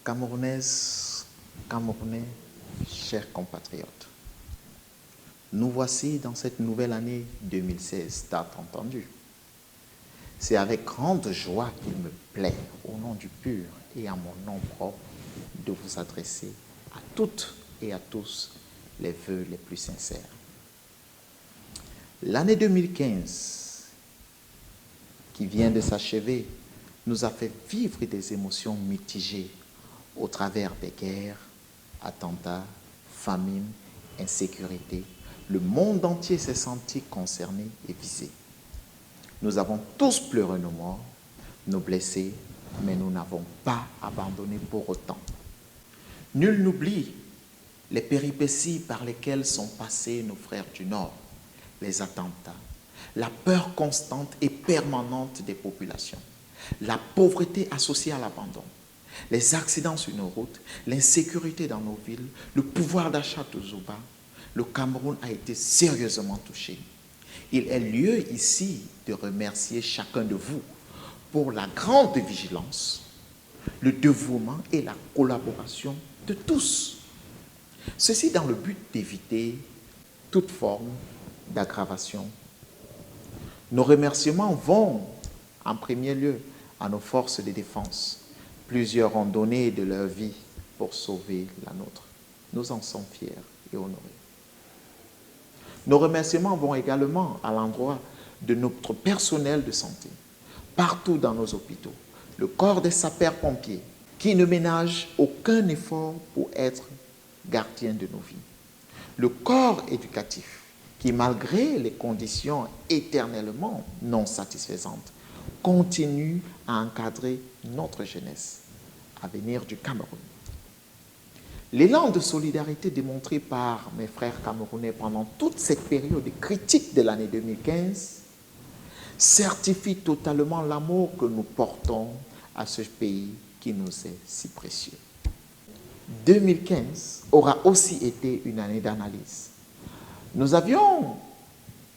Camerounaises, Camerounais, chers compatriotes, nous voici dans cette nouvelle année 2016, date entendue. C'est avec grande joie qu'il me plaît, au nom du pur et à mon nom propre, de vous adresser à toutes et à tous les vœux les plus sincères. L'année 2015, qui vient de s'achever, nous a fait vivre des émotions mitigées au travers des guerres, attentats, famines, insécurité. Le monde entier s'est senti concerné et visé. Nous avons tous pleuré nos morts, nos blessés, mais nous n'avons pas abandonné pour autant. Nul n'oublie les péripéties par lesquelles sont passés nos frères du Nord, les attentats, la peur constante et permanente des populations, la pauvreté associée à l'abandon, les accidents sur nos routes, l'insécurité dans nos villes, le pouvoir d'achat toujours bas. Le Cameroun a été sérieusement touché. Il est lieu ici de remercier chacun de vous pour la grande vigilance, le dévouement et la collaboration de tous. Ceci dans le but d'éviter toute forme d'aggravation. Nos remerciements vont en premier lieu à nos forces de défense. Plusieurs ont donné de leur vie pour sauver la nôtre. Nous en sommes fiers et honorés. Nos remerciements vont également à l'endroit de notre personnel de santé, partout dans nos hôpitaux, le corps des sapeurs-pompiers, qui ne ménage aucun effort pour être gardien de nos vies, le corps éducatif, qui malgré les conditions éternellement non satisfaisantes, continue à encadrer notre jeunesse à venir du Cameroun. L'élan de solidarité démontré par mes frères camerounais pendant toute cette période critique de l'année 2015 certifie totalement l'amour que nous portons à ce pays qui nous est si précieux. 2015 aura aussi été une année d'analyse. Nous avions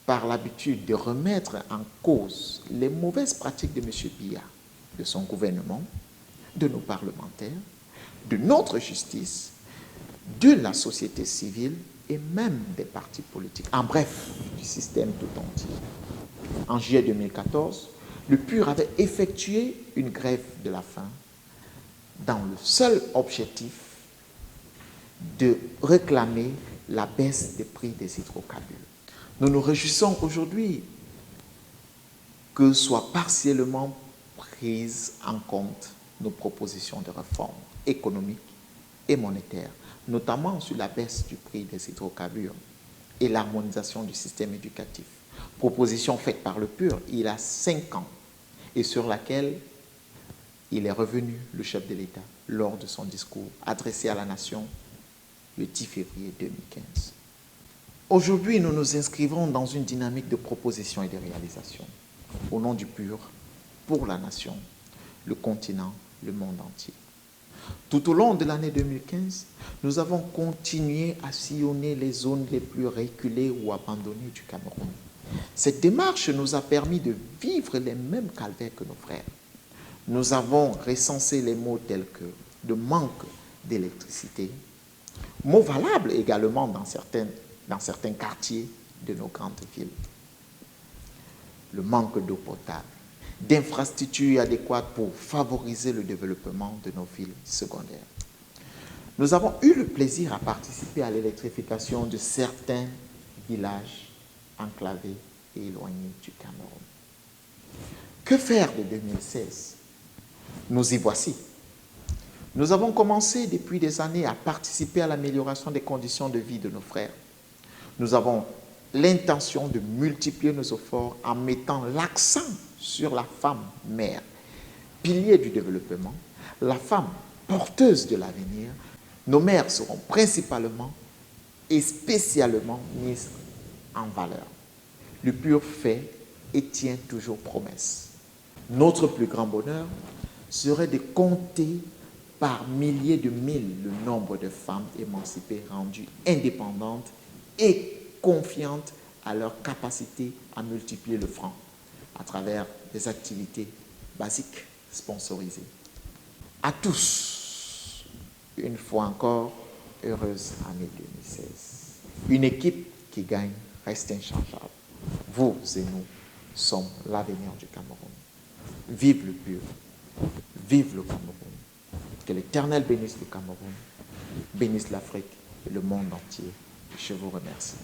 par l'habitude de remettre en cause les mauvaises pratiques de M. Biya, de son gouvernement, de nos parlementaires, de notre justice, de la société civile et même des partis politiques, en bref, du système tout entier. En juillet 2014, le PUR avait effectué une grève de la faim dans le seul objectif de réclamer la baisse des prix des hydrocarbures. Nous nous réjouissons aujourd'hui que soient partiellement prises en compte nos propositions de réforme économique et monétaire, notamment sur la baisse du prix des hydrocarbures et l'harmonisation du système éducatif. Proposition faite par le PUR il y a 5 ans et sur laquelle il est revenu, le chef de l'État, lors de son discours adressé à la nation le 10 février 2015. Aujourd'hui, nous nous inscrivons dans une dynamique de propositions et de réalisations au nom du PUR, pour la nation, le continent, le monde entier. Tout au long de l'année 2015, nous avons continué à sillonner les zones les plus reculées ou abandonnées du Cameroun. Cette démarche nous a permis de vivre les mêmes calvaires que nos frères. Nous avons recensé les mots tels que le manque d'électricité, mots valables également dans certains quartiers de nos grandes villes, le manque d'eau potable, d'infrastructures adéquates pour favoriser le développement de nos villes secondaires. Nous avons eu le plaisir à participer à l'électrification de certains villages enclavés et éloignés du Cameroun. Que faire de 2016? Nous y voici. Nous avons commencé depuis des années à participer à l'amélioration des conditions de vie de nos frères. Nous avons l'intention de multiplier nos efforts en mettant l'accent sur la femme mère, pilier du développement, la femme porteuse de l'avenir. Nos mères seront principalement et spécialement mises en valeur. Le PUR fait et tient toujours promesse. Notre plus grand bonheur serait de compter par milliers de mille le nombre de femmes émancipées rendues indépendantes et confiantes à leur capacité à multiplier le franc à travers des activités basiques sponsorisées. À tous, une fois encore, heureuse année 2016. Une équipe qui gagne reste inchangeable. Vous et nous sommes l'avenir du Cameroun. Vive le pur, vive le Cameroun. Que l'Éternel bénisse le Cameroun, bénisse l'Afrique et le monde entier. Je vous remercie.